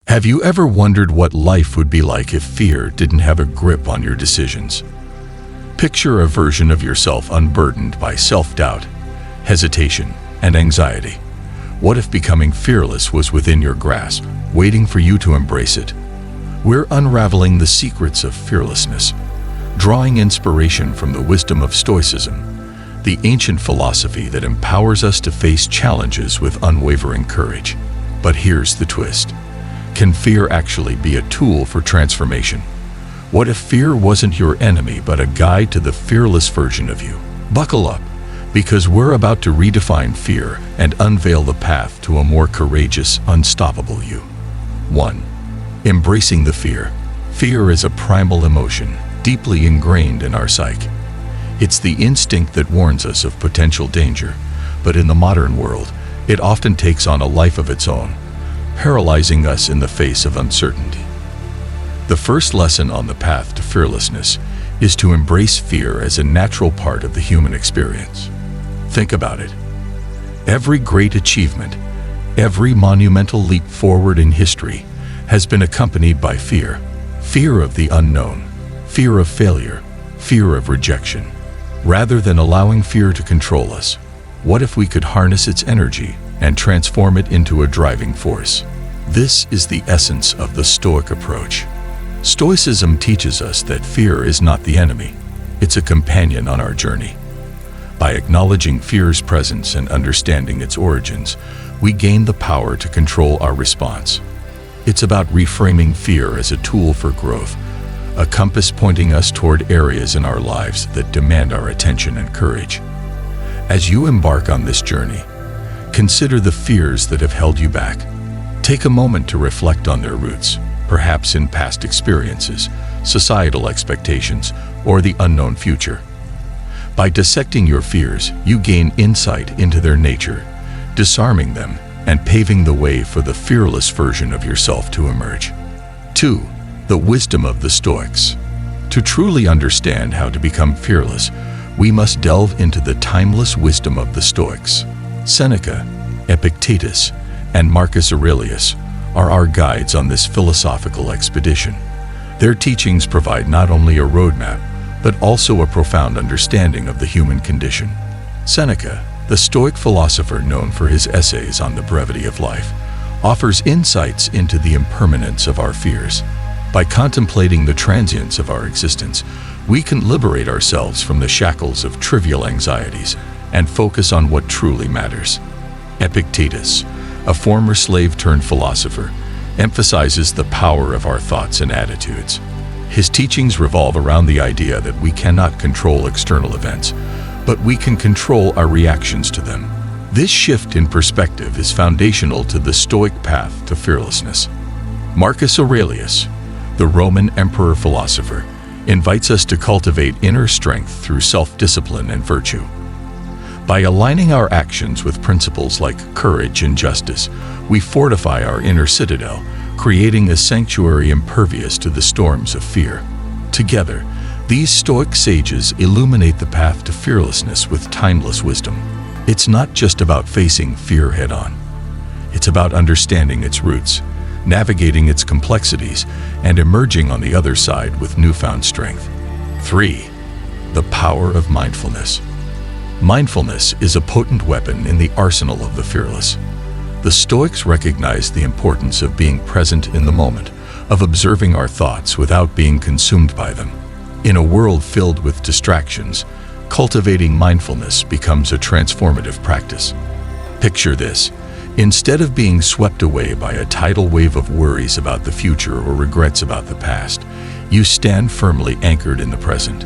Have you ever wondered what life would be like if fear didn't have a grip on your decisions? Picture a version of yourself unburdened by self-doubt, hesitation, and anxiety. What if becoming fearless was within your grasp, waiting for you to embrace it? We're unraveling the secrets of fearlessness, drawing inspiration from the wisdom of Stoicism, the ancient philosophy that empowers us to face challenges with unwavering courage. But here's the twist. Can fear actually be a tool for transformation? What if fear wasn't your enemy but a guide to the fearless version of you? Buckle up, because we're about to redefine fear and unveil the path to a more courageous, unstoppable you. 1. Embracing the fear. Fear is a primal emotion, deeply ingrained in our psyche. It's the instinct that warns us of potential danger, but in the modern world, it often takes on a life of its own, paralyzing us in the face of uncertainty. The first lesson on the path to fearlessness is to embrace fear as a natural part of the human experience. Think about it. Every great achievement, every monumental leap forward in history has been accompanied by fear. Fear of the unknown, fear of failure, fear of rejection. Rather than allowing fear to control us, what if we could harness its energy and transform it into a driving force? This is the essence of the Stoic approach. Stoicism teaches us that fear is not the enemy, it's a companion on our journey. By acknowledging fear's presence and understanding its origins, we gain the power to control our response. It's about reframing fear as a tool for growth, a compass pointing us toward areas in our lives that demand our attention and courage. As you embark on this journey, consider the fears that have held you back. Take a moment to reflect on their roots, perhaps in past experiences, societal expectations, or the unknown future. By dissecting your fears, you gain insight into their nature, disarming them and paving the way for the fearless version of yourself to emerge. 2. The wisdom of the Stoics. To truly understand how to become fearless, we must delve into the timeless wisdom of the Stoics. Seneca, Epictetus, and Marcus Aurelius are our guides on this philosophical expedition. Their teachings provide not only a roadmap, but also a profound understanding of the human condition. Seneca, the Stoic philosopher known for his essays on the brevity of life, offers insights into the impermanence of our fears. By contemplating the transience of our existence, we can liberate ourselves from the shackles of trivial anxieties and focus on what truly matters. Epictetus, a former slave-turned-philosopher, emphasizes the power of our thoughts and attitudes. His teachings revolve around the idea that we cannot control external events, but we can control our reactions to them. This shift in perspective is foundational to the Stoic path to fearlessness. Marcus Aurelius, the Roman emperor-philosopher, invites us to cultivate inner strength through self-discipline and virtue. By aligning our actions with principles like courage and justice, we fortify our inner citadel, creating a sanctuary impervious to the storms of fear. Together, these Stoic sages illuminate the path to fearlessness with timeless wisdom. It's not just about facing fear head-on. It's about understanding its roots, navigating its complexities, and emerging on the other side with newfound strength. 3. The power of mindfulness. Mindfulness is a potent weapon in the arsenal of the fearless. The Stoics recognize the importance of being present in the moment, of observing our thoughts without being consumed by them. In a world filled with distractions, cultivating mindfulness becomes a transformative practice. Picture this. Instead of being swept away by a tidal wave of worries about the future or regrets about the past, you stand firmly anchored in the present.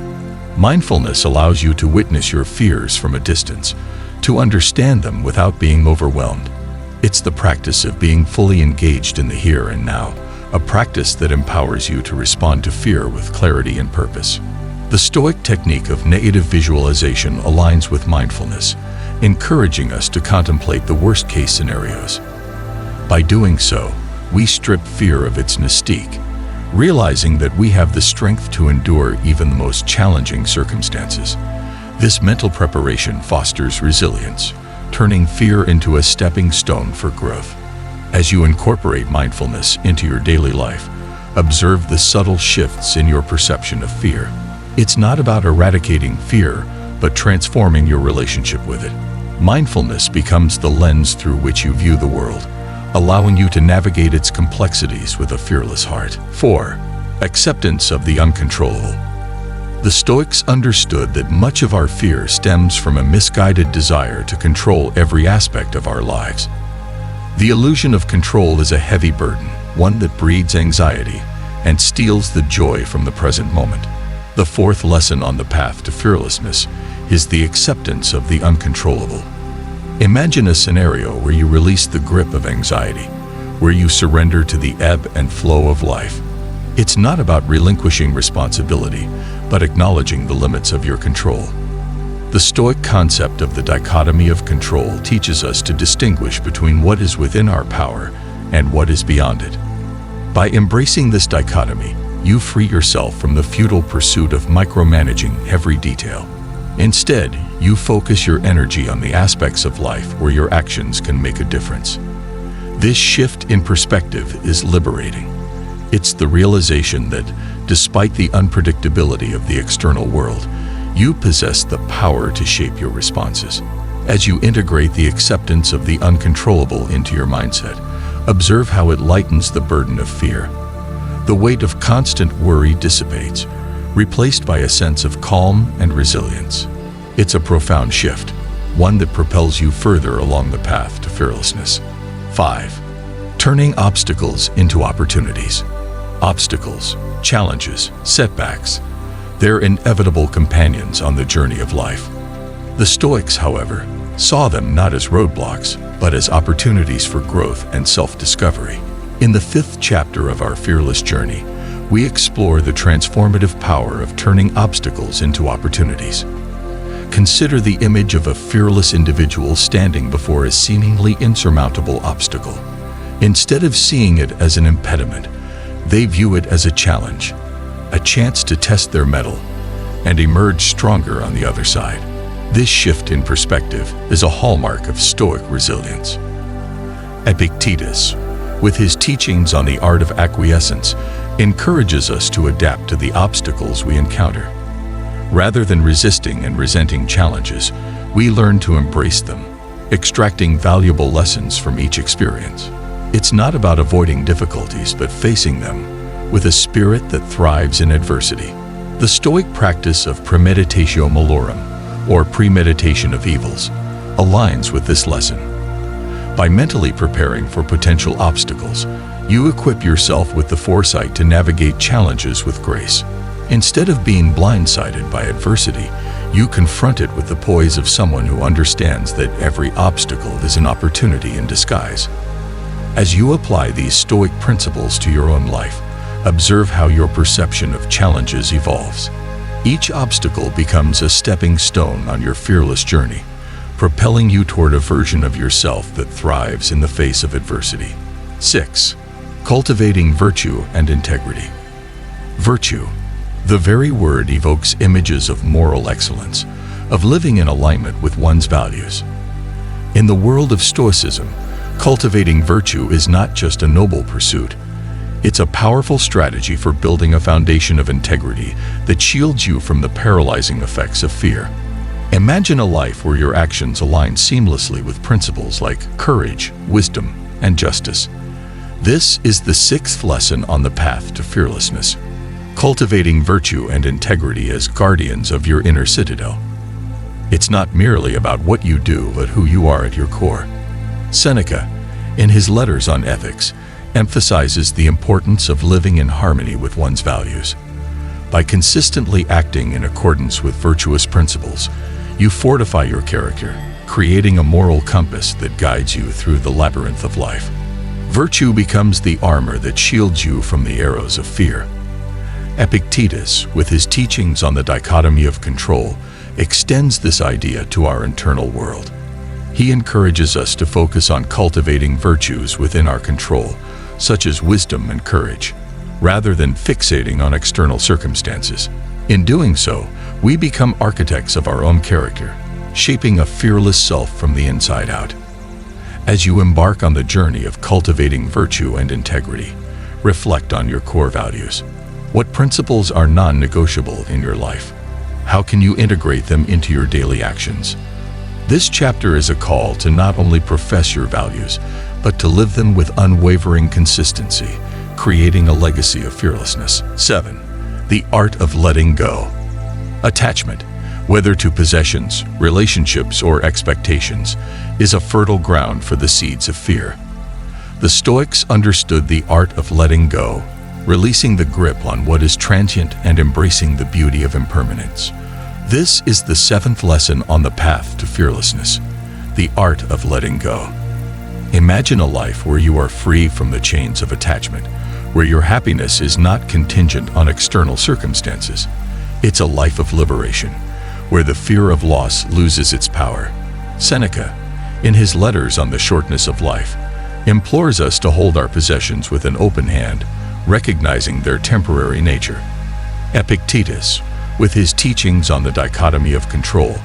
Mindfulness allows you to witness your fears from a distance, to understand them without being overwhelmed. It's the practice of being fully engaged in the here and now, a practice that empowers you to respond to fear with clarity and purpose. The Stoic technique of negative visualization aligns with mindfulness, encouraging us to contemplate the worst-case scenarios. By doing so, we strip fear of its mystique, realizing that we have the strength to endure even the most challenging circumstances. This mental preparation fosters resilience, turning fear into a stepping stone for growth. As you incorporate mindfulness into your daily life, observe the subtle shifts in your perception of fear. It's not about eradicating fear, but transforming your relationship with it. Mindfulness becomes the lens through which you view the world, allowing you to navigate its complexities with a fearless heart. 4. Acceptance of the uncontrollable. The Stoics understood that much of our fear stems from a misguided desire to control every aspect of our lives. The illusion of control is a heavy burden, one that breeds anxiety and steals the joy from the present moment. The fourth lesson on the path to fearlessness is the acceptance of the uncontrollable. Imagine a scenario where you release the grip of anxiety, where you surrender to the ebb and flow of life. It's not about relinquishing responsibility, but acknowledging the limits of your control. The Stoic concept of the dichotomy of control teaches us to distinguish between what is within our power and what is beyond it. By embracing this dichotomy, you free yourself from the futile pursuit of micromanaging every detail. Instead, you focus your energy on the aspects of life where your actions can make a difference. This shift in perspective is liberating. It's the realization that, despite the unpredictability of the external world, you possess the power to shape your responses. As you integrate the acceptance of the uncontrollable into your mindset, observe how it lightens the burden of fear. The weight of constant worry dissipates, replaced by a sense of calm and resilience. It's a profound shift, one that propels you further along the path to fearlessness. 5. Turning obstacles into opportunities. Obstacles, challenges, setbacks, they're inevitable companions on the journey of life. The Stoics, however, saw them not as roadblocks, but as opportunities for growth and self-discovery. In the 5th chapter of our fearless journey, we explore the transformative power of turning obstacles into opportunities. Consider the image of a fearless individual standing before a seemingly insurmountable obstacle. Instead of seeing it as an impediment, they view it as a challenge, a chance to test their mettle and emerge stronger on the other side. This shift in perspective is a hallmark of Stoic resilience. Epictetus, with his teachings on the art of acquiescence, encourages us to adapt to the obstacles we encounter. Rather than resisting and resenting challenges, we learn to embrace them, extracting valuable lessons from each experience. It's not about avoiding difficulties, but facing them with a spirit that thrives in adversity. The Stoic practice of premeditatio malorum, or premeditation of evils, aligns with this lesson. By mentally preparing for potential obstacles, you equip yourself with the foresight to navigate challenges with grace. Instead of being blindsided by adversity, you confront it with the poise of someone who understands that every obstacle is an opportunity in disguise. As you apply these Stoic principles to your own life, observe how your perception of challenges evolves. Each obstacle becomes a stepping stone on your fearless journey, propelling you toward a version of yourself that thrives in the face of adversity. 6. Cultivating virtue and integrity. Virtue. The very word evokes images of moral excellence, of living in alignment with one's values. In the world of Stoicism, cultivating virtue is not just a noble pursuit. It's a powerful strategy for building a foundation of integrity that shields you from the paralyzing effects of fear. Imagine a life where your actions align seamlessly with principles like courage, wisdom, and justice. This is the 6th lesson on the path to fearlessness. Cultivating virtue and integrity as guardians of your inner citadel. It's not merely about what you do, but who you are at your core. Seneca, in his letters on ethics, emphasizes the importance of living in harmony with one's values. By consistently acting in accordance with virtuous principles, you fortify your character, creating a moral compass that guides you through the labyrinth of life. Virtue becomes the armor that shields you from the arrows of fear. Epictetus, with his teachings on the dichotomy of control, extends this idea to our internal world. He encourages us to focus on cultivating virtues within our control, such as wisdom and courage, rather than fixating on external circumstances. In doing so, we become architects of our own character, shaping a fearless self from the inside out. As you embark on the journey of cultivating virtue and integrity, reflect on your core values. What principles are non-negotiable in your life? How can you integrate them into your daily actions? This chapter is a call to not only profess your values, but to live them with unwavering consistency, creating a legacy of fearlessness. 7. The art of letting go. Attachment, whether to possessions, relationships, or expectations, is a fertile ground for the seeds of fear. The Stoics understood the art of letting go, releasing the grip on what is transient and embracing the beauty of impermanence. This is the 7th lesson on the path to fearlessness, the art of letting go. Imagine a life where you are free from the chains of attachment, where your happiness is not contingent on external circumstances. It's a life of liberation, where the fear of loss loses its power. Seneca, in his letters on the shortness of life, implores us to hold our possessions with an open hand, recognizing their temporary nature. Epictetus, with his teachings on the dichotomy of control,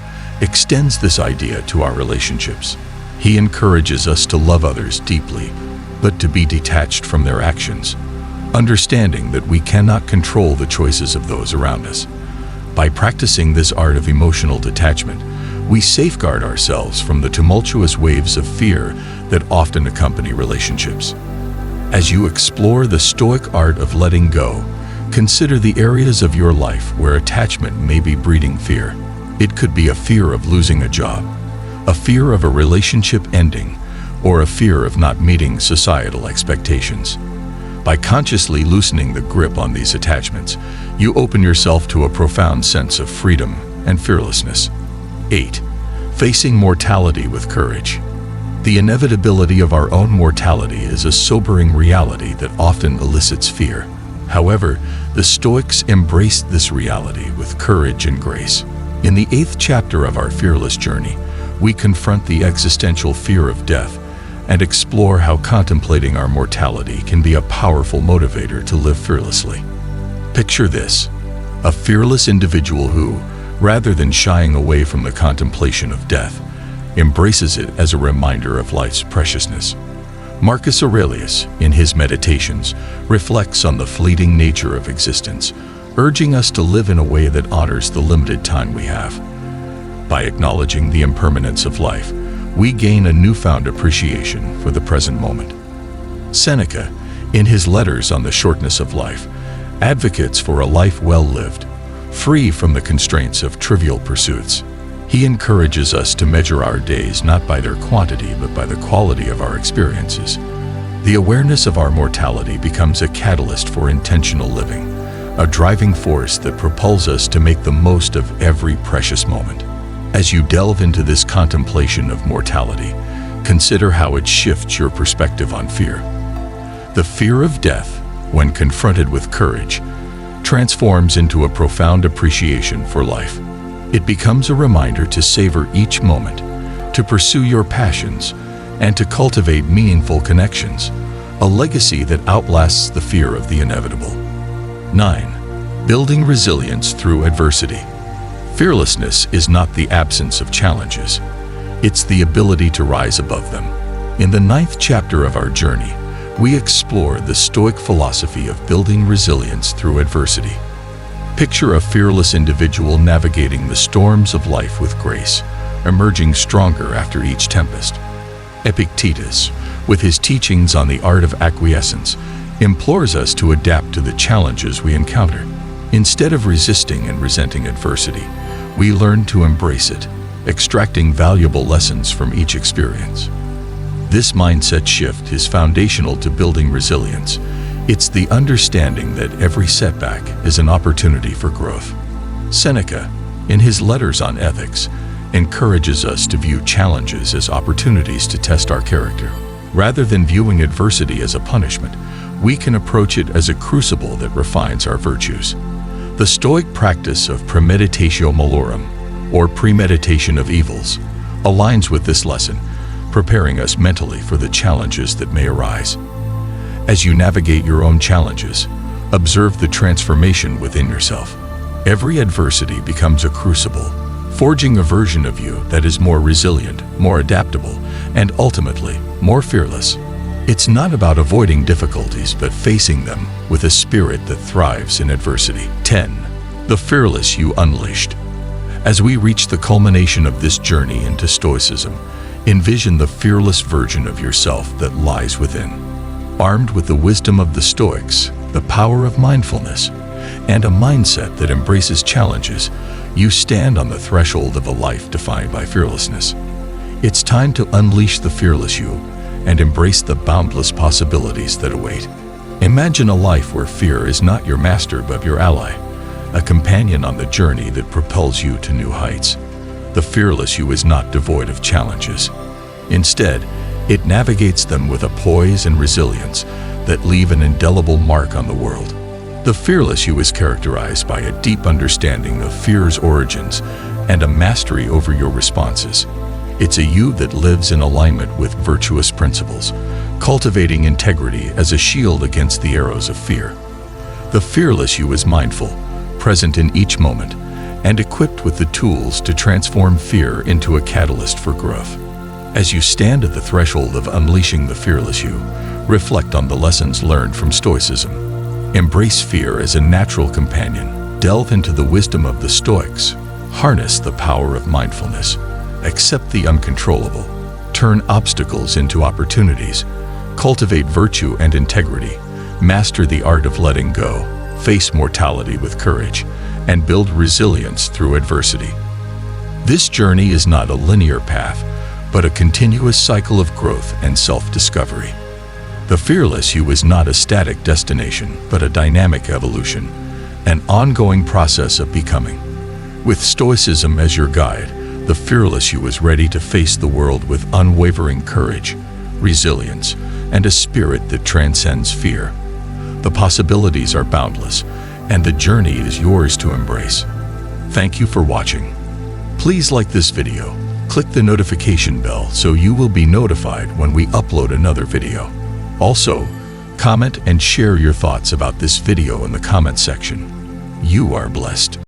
extends this idea to our relationships. He encourages us to love others deeply, but to be detached from their actions, understanding that we cannot control the choices of those around us. By practicing this art of emotional detachment, we safeguard ourselves from the tumultuous waves of fear that often accompany relationships. As you explore the Stoic art of letting go, consider the areas of your life where attachment may be breeding fear. It could be a fear of losing a job, a fear of a relationship ending, or a fear of not meeting societal expectations. By consciously loosening the grip on these attachments, you open yourself to a profound sense of freedom and fearlessness. 8. Facing mortality with courage. The inevitability of our own mortality is a sobering reality that often elicits fear. However, the Stoics embraced this reality with courage and grace. In the 8th chapter of our fearless journey, we confront the existential fear of death and explore how contemplating our mortality can be a powerful motivator to live fearlessly. Picture this: a fearless individual who, rather than shying away from the contemplation of death, embraces it as a reminder of life's preciousness. Marcus Aurelius, in his Meditations, reflects on the fleeting nature of existence, urging us to live in a way that honors the limited time we have. By acknowledging the impermanence of life, we gain a newfound appreciation for the present moment. Seneca, in his letters on the shortness of life, advocates for a life well lived, free from the constraints of trivial pursuits. He encourages us to measure our days not by their quantity but by the quality of our experiences. The awareness of our mortality becomes a catalyst for intentional living, a driving force that propels us to make the most of every precious moment. As you delve into this contemplation of mortality, consider how it shifts your perspective on fear. The fear of death, when confronted with courage, transforms into a profound appreciation for life. It becomes a reminder to savor each moment, to pursue your passions, and to cultivate meaningful connections, a legacy that outlasts the fear of the inevitable. 9. Building resilience through adversity. Fearlessness is not the absence of challenges. It's the ability to rise above them. In the 9th chapter of our journey, we explore the Stoic philosophy of building resilience through adversity. Picture a fearless individual navigating the storms of life with grace, emerging stronger after each tempest. Epictetus, with his teachings on the art of acquiescence, implores us to adapt to the challenges we encounter. Instead of resisting and resenting adversity, we learn to embrace it, extracting valuable lessons from each experience. This mindset shift is foundational to building resilience. It's the understanding that every setback is an opportunity for growth. Seneca, in his letters on ethics, encourages us to view challenges as opportunities to test our character. Rather than viewing adversity as a punishment, we can approach it as a crucible that refines our virtues. The Stoic practice of premeditatio malorum, or premeditation of evils, aligns with this lesson, preparing us mentally for the challenges that may arise. As you navigate your own challenges, observe the transformation within yourself. Every adversity becomes a crucible, forging a version of you that is more resilient, more adaptable, and ultimately, more fearless. It's not about avoiding difficulties, but facing them with a spirit that thrives in adversity. 10. The fearless you unleashed. As we reach the culmination of this journey into Stoicism, envision the fearless version of yourself that lies within. Armed with the wisdom of the Stoics, the power of mindfulness, and a mindset that embraces challenges, you stand on the threshold of a life defined by fearlessness. It's time to unleash the fearless you and embrace the boundless possibilities that await. Imagine a life where fear is not your master but your ally, a companion on the journey that propels you to new heights. The fearless you is not devoid of challenges. Instead, it navigates them with a poise and resilience that leave an indelible mark on the world. The fearless you is characterized by a deep understanding of fear's origins and a mastery over your responses. It's a you that lives in alignment with virtuous principles, cultivating integrity as a shield against the arrows of fear. The fearless you is mindful, present in each moment, and equipped with the tools to transform fear into a catalyst for growth. As you stand at the threshold of unleashing the fearless you, reflect on the lessons learned from Stoicism. Embrace fear as a natural companion. Delve into the wisdom of the Stoics. Harness the power of mindfulness. Accept the uncontrollable. Turn obstacles into opportunities. Cultivate virtue and integrity. Master the art of letting go. Face mortality with courage, and build resilience through adversity. This journey is not a linear path, but a continuous cycle of growth and self-discovery. The fearless you is not a static destination, but a dynamic evolution, an ongoing process of becoming. With Stoicism as your guide, the fearless you is ready to face the world with unwavering courage, resilience, and a spirit that transcends fear. The possibilities are boundless, and the journey is yours to embrace. Thank you for watching. Please like this video, click the notification bell so you will be notified when we upload another video. Also, comment and share your thoughts about this video in the comment section. You are blessed.